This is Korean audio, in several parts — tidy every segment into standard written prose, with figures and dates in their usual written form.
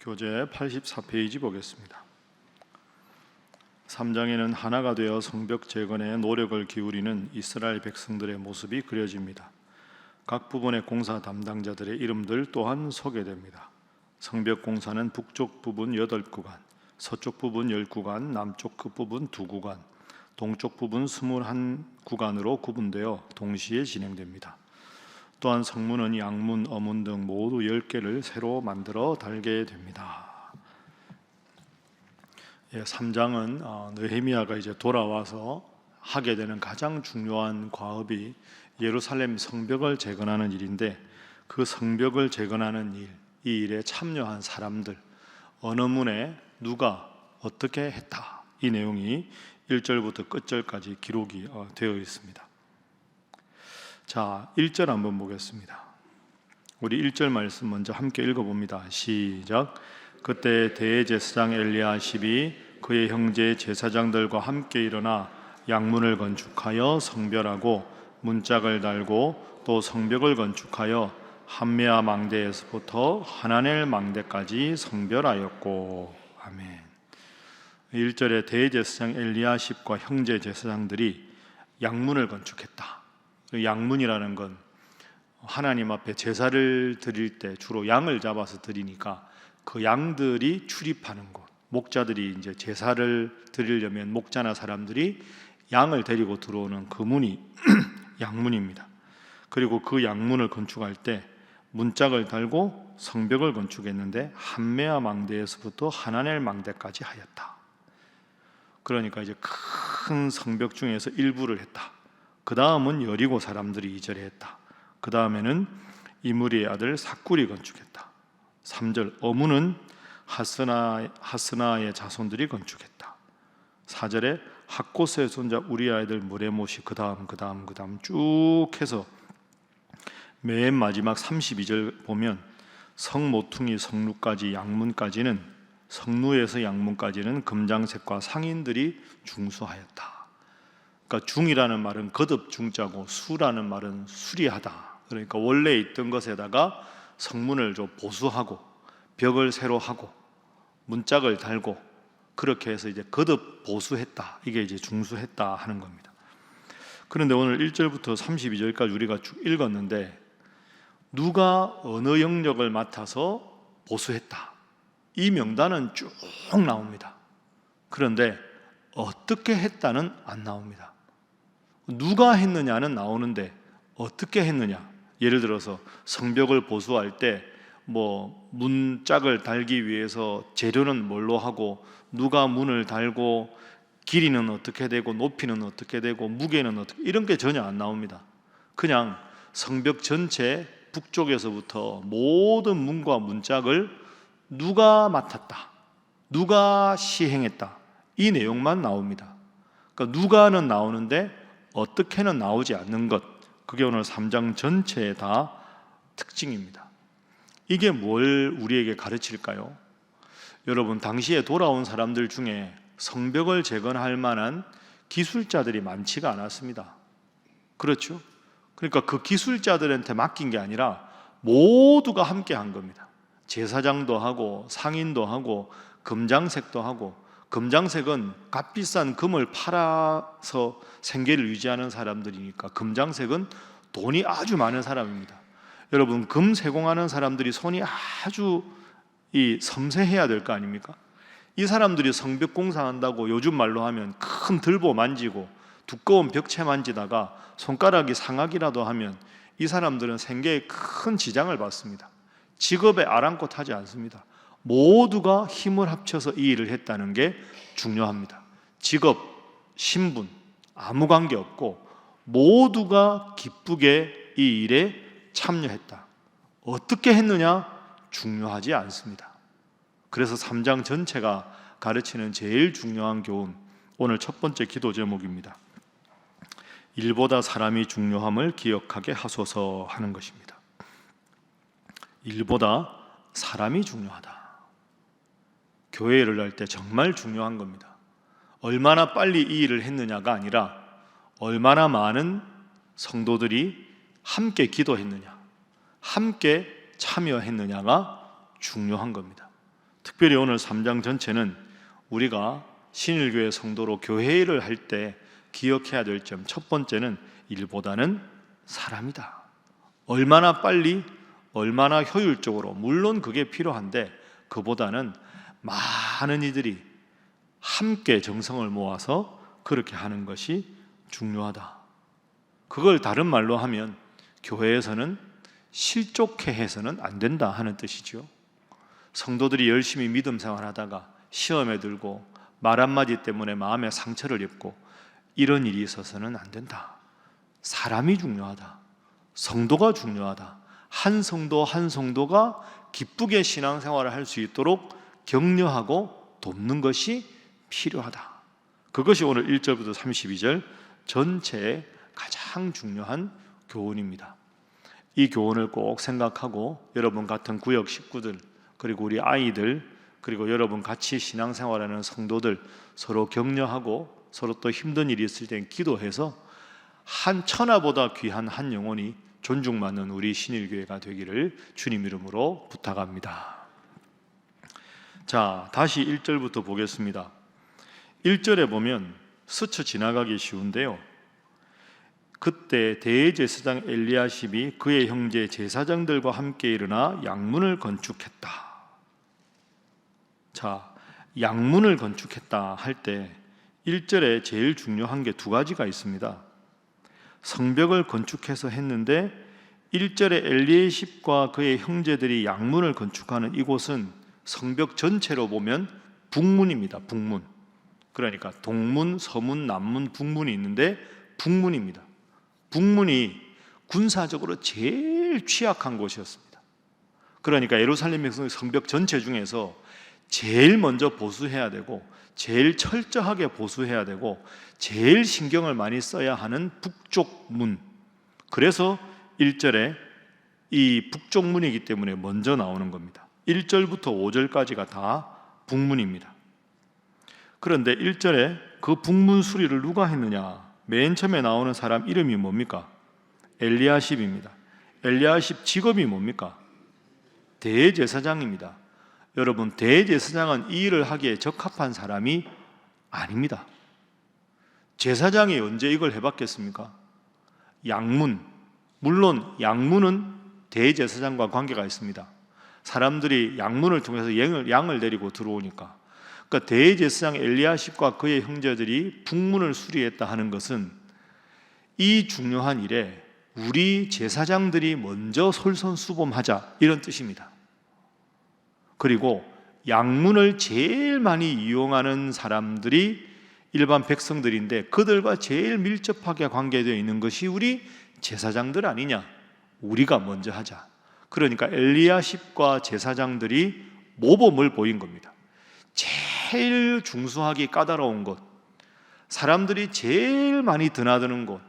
교재 84페이지 보겠습니다. 3장에는 하나가 되어 성벽 재건에 노력을 기울이는 이스라엘 백성들의 모습이 그려집니다. 각 부분의 공사 담당자들의 이름들 또한 소개됩니다. 성벽 공사는 북쪽 부분 8구간, 서쪽 부분 10구간, 남쪽 끝부분 2구간, 동쪽 부분 21구간으로 구분되어 동시에 진행됩니다. 또한 성문은 양문, 어문 등 모두 10개를 새로 만들어 달게 됩니다. 3장은 느헤미야가 이제 돌아와서 하게 되는 가장 중요한 과업이 예루살렘 성벽을 재건하는 일인데, 그 성벽을 재건하는 일, 이 일에 참여한 사람들, 어느 문에 누가 어떻게 했다, 이 내용이 1절부터 끝절까지 기록이 되어 있습니다. 자, 1절 한번 보겠습니다. 우리 1절 말씀 먼저 함께 읽어봅니다. 시작. 그때 대제사장 엘리야십이 그의 형제 제사장들과 함께 일어나 양문을 건축하여 성별하고 문짝을 달고 또 성벽을 건축하여 함메아 망대에서부터 하나넬 망대까지 성별하였고. 아멘. 1절에 대제사장 엘리야십과 형제 제사장들이 양문을 건축했다. 양문이라는 건 하나님 앞에 제사를 드릴 때 주로 양을 잡아서 드리니까 그 양들이 출입하는 곳, 목자들이 이제 제사를 드리려면 목자나 사람들이 양을 데리고 들어오는 그 문이 양문입니다. 그리고 그 양문을 건축할 때 문짝을 달고 성벽을 건축했는데 함메아 망대에서부터 하나넬 망대까지 하였다. 그러니까 이제 큰 성벽 중에서 일부를 했다. 그 다음은 여리고 사람들이 2절에 했다. 그 다음에는 이므리의 아들 삭굴이 건축했다. 3절 어문은 하스나의 자손들이 건축했다. 4절에 학고스의 손자 우리의 아들 무레못이 그 다음 쭉 해서 맨 마지막 32절 보면 성모퉁이 성루까지 양문까지는, 성루에서 양문까지는 금장색과 상인들이 중수하였다. 그러니까 중이라는 말은 거듭 중자고 수라는 말은 수리하다. 그러니까 원래 있던 것에다가 성문을 좀 보수하고 벽을 새로 하고 문짝을 달고 그렇게 해서 이제 거듭 보수했다. 이게 이제 중수했다 하는 겁니다. 그런데 오늘 1절부터 32절까지 우리가 쭉 읽었는데 누가 어느 영역을 맡아서 보수했다, 이 명단은 쭉 나옵니다. 그런데 어떻게 했다는 안 나옵니다. 누가 했느냐는 나오는데 어떻게 했느냐, 예를 들어서 성벽을 보수할 때 문짝을 달기 위해서 재료는 뭘로 하고 누가 문을 달고 길이는 어떻게 되고 높이는 어떻게 되고 무게는 어떻게, 이런 게 전혀 안 나옵니다. 그냥 성벽 전체 북쪽에서부터 모든 문과 문짝을 누가 맡았다, 누가 시행했다, 이 내용만 나옵니다. 그러니까 누가는 나오는데 어떻게는 나오지 않는 것, 그게 오늘 3장 전체의 다 특징입니다. 이게 뭘 우리에게 가르칠까요? 여러분, 당시에 돌아온 사람들 중에 성벽을 재건할 만한 기술자들이 많지가 않았습니다. 그렇죠? 그러니까 그 기술자들한테 맡긴 게 아니라 모두가 함께 한 겁니다. 제사장도 하고 상인도 하고 금장색도 하고, 금장색은 값비싼 금을 팔아서 생계를 유지하는 사람들이니까 금장색은 돈이 아주 많은 사람입니다. 여러분, 금 세공하는 사람들이 손이 아주 섬세해야 될 거 아닙니까? 이 사람들이 성벽 공사한다고 요즘 말로 하면 큰 들보 만지고 두꺼운 벽체 만지다가 손가락이 상하기라도 하면 이 사람들은 생계에 큰 지장을 받습니다. 직업에 아랑곳하지 않습니다. 모두가 힘을 합쳐서 이 일을 했다는 게 중요합니다. 직업, 신분 아무 관계 없고 모두가 기쁘게 이 일에 참여했다. 어떻게 했느냐 중요하지 않습니다. 그래서 3장 전체가 가르치는 제일 중요한 교훈, 오늘 첫 번째 기도 제목입니다. 일보다 사람이 중요함을 기억하게 하소서 하는 것입니다. 일보다 사람이 중요하다. 교회를 할 때 정말 중요한 겁니다. 얼마나 빨리 이 일을 했느냐가 아니라 얼마나 많은 성도들이 함께 기도했느냐, 함께 참여했느냐가 중요한 겁니다. 특별히 오늘 3장 전체는 우리가 신일교회 성도로 교회를 할 때 기억해야 될 점, 첫 번째는 일보다는 사람이다. 얼마나 빨리, 얼마나 효율적으로, 물론 그게 필요한데 그보다는 많은 이들이 함께 정성을 모아서 그렇게 하는 것이 중요하다. 그걸 다른 말로 하면 교회에서는 실족해 해서는 안 된다 하는 뜻이죠. 성도들이 열심히 믿음 생활하다가 시험에 들고 말 한마디 때문에 마음에 상처를 입고 이런 일이 있어서는 안 된다. 사람이 중요하다. 성도가 중요하다. 한 성도 한 성도가 기쁘게 신앙생활을 할 수 있도록 격려하고 돕는 것이 필요하다. 그것이 오늘 1절부터 32절 전체의 가장 중요한 교훈입니다. 이 교훈을 꼭 생각하고 여러분 같은 구역 식구들, 그리고 우리 아이들, 그리고 여러분 같이 신앙생활하는 성도들 서로 격려하고 서로 또 힘든 일이 있을 땐 기도해서 한 천하보다 귀한 한 영혼이 존중받는 우리 신일교회가 되기를 주님 이름으로 부탁합니다. 자, 다시 1절부터 보겠습니다. 1절에 보면 스쳐 지나가기 쉬운데요, 그때 대제사장 엘리야십이 그의 형제 제사장들과 함께 일어나 양문을 건축했다. 자, 양문을 건축했다 할 때 1절에 제일 중요한 게 두 가지가 있습니다. 성벽을 건축해서 했는데 1절에 엘리야십과 그의 형제들이 양문을 건축하는 이곳은 성벽 전체로 보면 북문입니다. 북문. 그러니까 동문, 서문, 남문, 북문이 있는데 북문입니다. 북문이 군사적으로 제일 취약한 곳이었습니다. 그러니까 예루살렘 성벽 전체 중에서 제일 먼저 보수해야 되고 제일 철저하게 보수해야 되고 제일 신경을 많이 써야 하는 북쪽 문. 그래서 1절에 이 북쪽 문이기 때문에 먼저 나오는 겁니다. 1절부터 5절까지가 다 북문입니다. 그런데 1절에 그 북문 수리를 누가 했느냐? 맨 처음에 나오는 사람 이름이 뭡니까? 엘리야십입니다. 엘리야십 직업이 뭡니까? 대제사장입니다. 여러분, 대제사장은 이 일을 하기에 적합한 사람이 아닙니다. 제사장이 언제 이걸 해봤겠습니까? 양문, 물론 양문은 대제사장과 관계가 있습니다. 사람들이 양문을 통해서 양을 데리고 들어오니까. 그러니까 대제사장 엘리야십과 그의 형제들이 북문을 수리했다 하는 것은 이 중요한 일에 우리 제사장들이 먼저 솔선수범하자, 이런 뜻입니다. 그리고 양문을 제일 많이 이용하는 사람들이 일반 백성들인데 그들과 제일 밀접하게 관계되어 있는 것이 우리 제사장들 아니냐? 우리가 먼저 하자. 그러니까 엘리야십과 제사장들이 모범을 보인 겁니다. 제일 중수하기 까다로운 곳, 사람들이 제일 많이 드나드는 곳.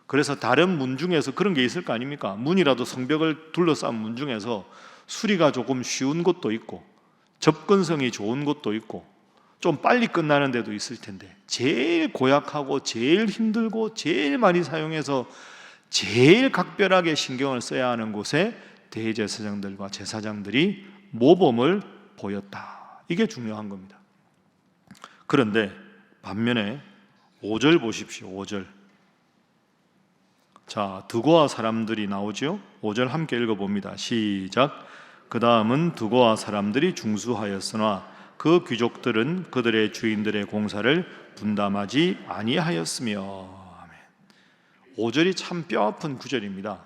그래서 다른 문 중에서 그런 게 있을 거 아닙니까? 문이라도 성벽을 둘러싼 문 중에서 수리가 조금 쉬운 곳도 있고 접근성이 좋은 곳도 있고 좀 빨리 끝나는 데도 있을 텐데 제일 고약하고 제일 힘들고 제일 많이 사용해서 제일 각별하게 신경을 써야 하는 곳에 대제사장들과 제사장들이 모범을 보였다. 이게 중요한 겁니다. 그런데 반면에 5절 보십시오. 5절. 자, 드고아 사람들이 나오죠. 5절 함께 읽어봅니다. 시작. 그 다음은 드고아 사람들이 중수하였으나 그 귀족들은 그들의 주인들의 공사를 분담하지 아니하였으며. 아멘. 5절이 참 뼈아픈 구절입니다.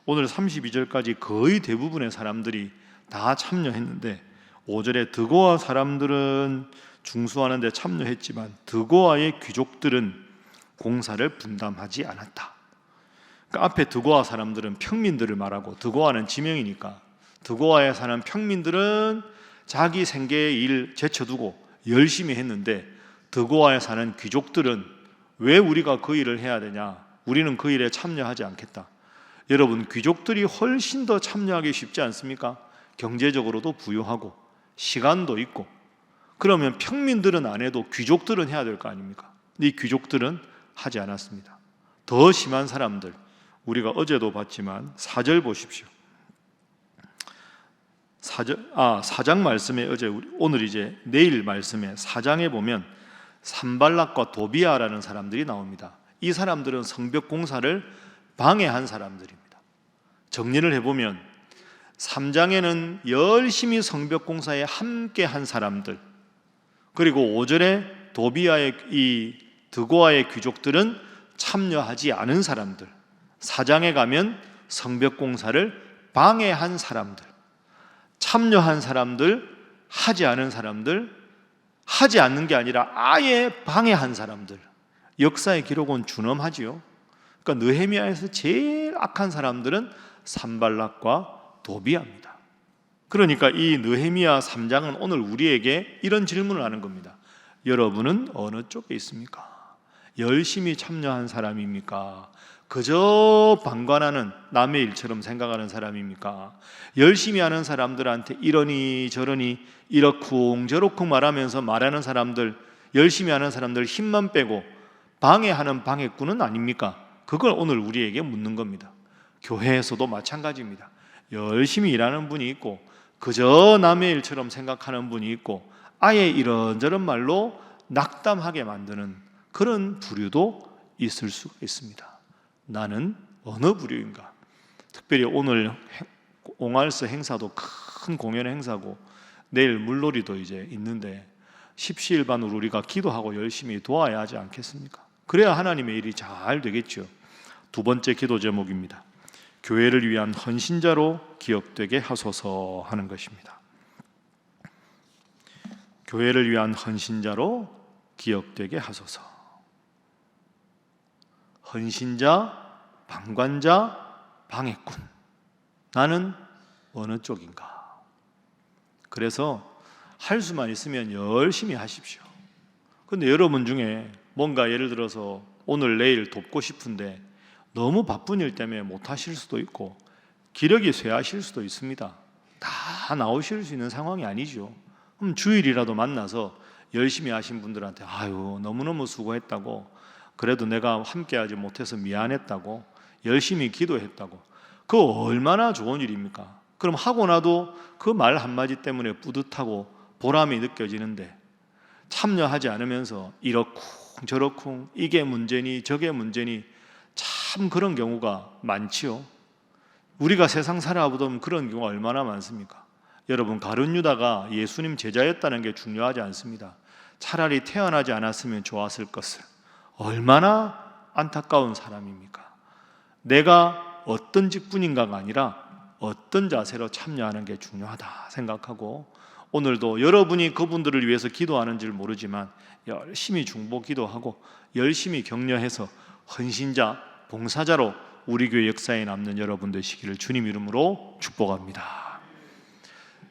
오늘 32절까지 거의 대부분의 사람들이 다 참여했는데 5절에 드고아 사람들은 중수하는 데 참여했지만 드고아의 귀족들은 공사를 분담하지 않았다. 그러니까 앞에 드고아 사람들은 평민들을 말하고 드고아는 지명이니까 드고아에 사는 평민들은 자기 생계의 일 제쳐두고 열심히 했는데 드고아에 사는 귀족들은 왜 우리가 그 일을 해야 되냐? 우리는 그 일에 참여하지 않겠다. 여러분, 귀족들이 훨씬 더 참여하기 쉽지 않습니까? 경제적으로도 부유하고 시간도 있고. 그러면 평민들은 안 해도 귀족들은 해야 될 거 아닙니까? 이 귀족들은 하지 않았습니다. 더 심한 사람들, 우리가 어제도 봤지만 4절 보십시오. 4장 말씀에 오늘 이제 내일 말씀에 4장에 보면 산발락과 도비아라는 사람들이 나옵니다. 이 사람들은 성벽 공사를 방해한 사람들입니다. 정리를 해보면 3장에는 열심히 성벽 공사에 함께 한 사람들, 그리고 5절에 도비아의 이 드고아의 귀족들은 참여하지 않은 사람들, 4장에 가면 성벽 공사를 방해한 사람들, 참여한 사람들, 하지 않은 사람들, 하지 않는 게 아니라 아예 방해한 사람들. 역사의 기록은 준엄하지요. 그러니까 느헤미야에서 제일 악한 사람들은 산발락과 도비아입니다. 그러니까 이 느헤미야 3장은 오늘 우리에게 이런 질문을 하는 겁니다. 여러분은 어느 쪽에 있습니까? 열심히 참여한 사람입니까? 그저 방관하는 남의 일처럼 생각하는 사람입니까? 열심히 하는 사람들한테 이러니 저러니 이러쿵저러쿵 말하면서 말하는 사람들, 열심히 하는 사람들 힘만 빼고 방해하는 방해꾼은 아닙니까? 그걸 오늘 우리에게 묻는 겁니다. 교회에서도 마찬가지입니다. 열심히 일하는 분이 있고 그저 남의 일처럼 생각하는 분이 있고 아예 이런저런 말로 낙담하게 만드는 그런 부류도 있을 수가 있습니다. 나는 어느 부류인가? 특별히 오늘 옹알스 행사도 큰 공연 행사고 내일 물놀이도 이제 있는데 십시일반으로 우리가 기도하고 열심히 도와야 하지 않겠습니까? 그래야 하나님의 일이 잘 되겠죠. 두 번째 기도 제목입니다. 교회를 위한 헌신자로 기억되게 하소서 하는 것입니다. 교회를 위한 헌신자로 기억되게 하소서. 헌신자, 방관자, 방해꾼. 나는 어느 쪽인가? 그래서 할 수만 있으면 열심히 하십시오. 그런데 여러분 중에 뭔가 예를 들어서 오늘 내일 돕고 싶은데 너무 바쁜 일 때문에 못 하실 수도 있고 기력이 쇠하실 수도 있습니다. 다 나오실 수 있는 상황이 아니죠. 그럼 주일이라도 만나서 열심히 하신 분들한테 아유 너무너무 수고했다고, 그래도 내가 함께하지 못해서 미안했다고, 열심히 기도했다고, 그거 얼마나 좋은 일입니까? 그럼 하고 나도 그 말 한마디 때문에 뿌듯하고 보람이 느껴지는데 참여하지 않으면서 이러쿵 저러쿵 이게 문제니 저게 문제니 참 그런 경우가 많지요. 우리가 세상 살아보면 그런 경우가 얼마나 많습니까? 여러분, 가룟 유다가 예수님 제자였다는 게 중요하지 않습니다. 차라리 태어나지 않았으면 좋았을 것을. 얼마나 안타까운 사람입니까? 내가 어떤 직분인가가 아니라 어떤 자세로 참여하는 게 중요하다 생각하고, 오늘도 여러분이 그분들을 위해서 기도하는 줄 모르지만 열심히 중보 기도하고 열심히 격려해서 헌신자, 봉사자로 우리 교회 역사에 남는 여러분 되시기를 주님 이름으로 축복합니다.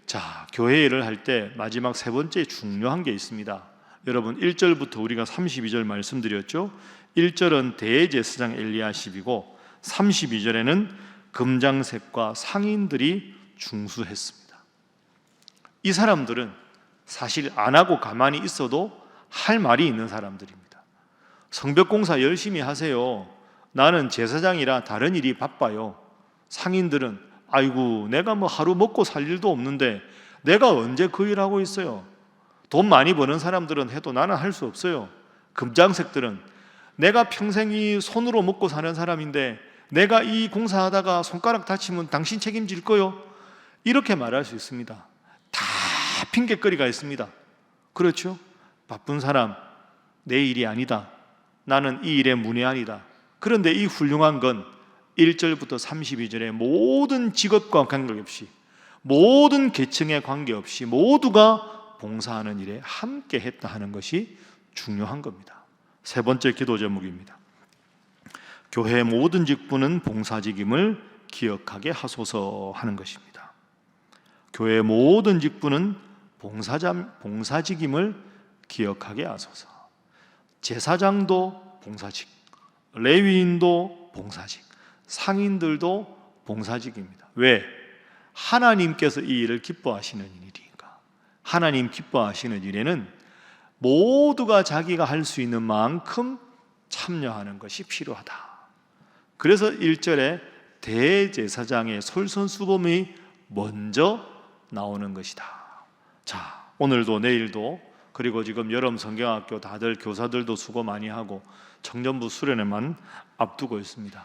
자, 교회 일을 할 때 마지막 세 번째 중요한 게 있습니다. 여러분 1절부터 우리가 32절 말씀드렸죠. 1절은 대제사장 엘리야십이고 32절에는 금장색과 상인들이 중수했습니다. 이 사람들은 사실 안 하고 가만히 있어도 할 말이 있는 사람들입니다. 성벽공사 열심히 하세요. 나는 제사장이라 다른 일이 바빠요. 상인들은 아이고 내가 뭐 하루 먹고 살 일도 없는데 내가 언제 그 일하고 있어요. 돈 많이 버는 사람들은 해도 나는 할 수 없어요. 금장색들은 내가 평생이 손으로 먹고 사는 사람인데 내가 이 공사하다가 손가락 다치면 당신 책임질 거요. 이렇게 말할 수 있습니다. 다 핑계거리가 있습니다. 그렇죠? 바쁜 사람, 내 일이 아니다. 나는 이 일에 문외한이다. 그런데 이 훌륭한 건 1절부터 32절에 모든 직업과 관계없이, 모든 계층에 관계없이 모두가 봉사하는 일에 함께 했다 하는 것이 중요한 겁니다. 세 번째 기도 제목입니다. 교회의 모든 직분은 봉사직임을 기억하게 하소서 하는 것입니다. 교회의 모든 직분은 봉사직임을 기억하게 하소서. 제사장도 봉사직, 레위인도 봉사직, 상인들도 봉사직입니다. 왜? 하나님께서 이 일을 기뻐하시는 일이니까. 하나님 기뻐하시는 일에는 모두가 자기가 할 수 있는 만큼 참여하는 것이 필요하다. 그래서 1절에 대제사장의 솔선수범이 먼저 나오는 것이다. 자, 오늘도 내일도 그리고 지금 여름 성경학교 다들 교사들도 수고 많이 하고 청년부 수련회만 앞두고 있습니다.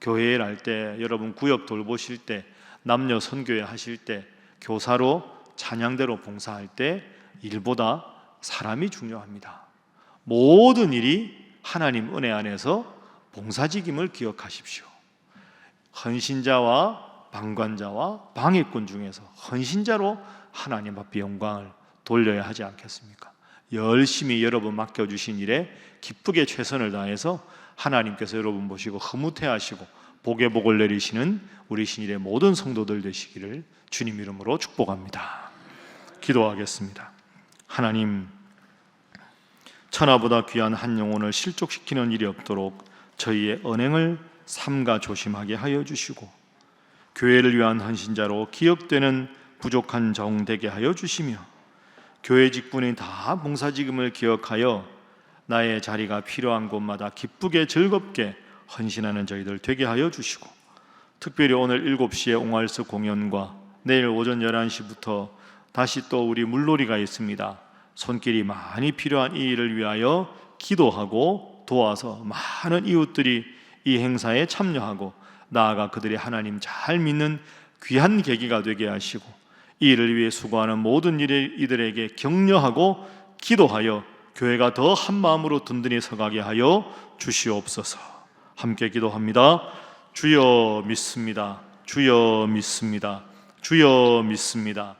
교회 일 할 때, 여러분 구역 돌보실 때, 남녀 선교회 하실 때, 교사로 찬양대로 봉사할 때 일보다 사람이 중요합니다. 모든 일이 하나님 은혜 안에서 봉사직임을 기억하십시오. 헌신자와 방관자와 방해꾼 중에서 헌신자로 하나님 앞에 영광을 돌려야 하지 않겠습니까? 열심히 여러분 맡겨주신 일에 기쁘게 최선을 다해서 하나님께서 여러분 보시고 흐뭇해하시고 복의 복을 내리시는 우리 신일의 모든 성도들 되시기를 주님 이름으로 축복합니다. 기도하겠습니다. 하나님, 천하보다 귀한 한 영혼을 실족시키는 일이 없도록 저희의 언행을 삼가 조심하게 하여 주시고 교회를 위한 헌신자로 기억되는 부족한 정 되게 하여 주시며 교회 직분인 다 봉사직임을 기억하여 나의 자리가 필요한 곳마다 기쁘게 즐겁게 헌신하는 저희들 되게 하여 주시고 특별히 오늘 7시에 옹알스 공연과 내일 오전 11시부터 다시 또 우리 물놀이가 있습니다. 손길이 많이 필요한 이 일을 위하여 기도하고 도와서 많은 이웃들이 이 행사에 참여하고 나아가 그들이 하나님 잘 믿는 귀한 계기가 되게 하시고 이 일을 위해 수고하는 모든 이들에게 격려하고 기도하여 교회가 더 한 마음으로 든든히 서가게 하여 주시옵소서. 함께 기도합니다. 주여 믿습니다. 주여 믿습니다. 주여 믿습니다.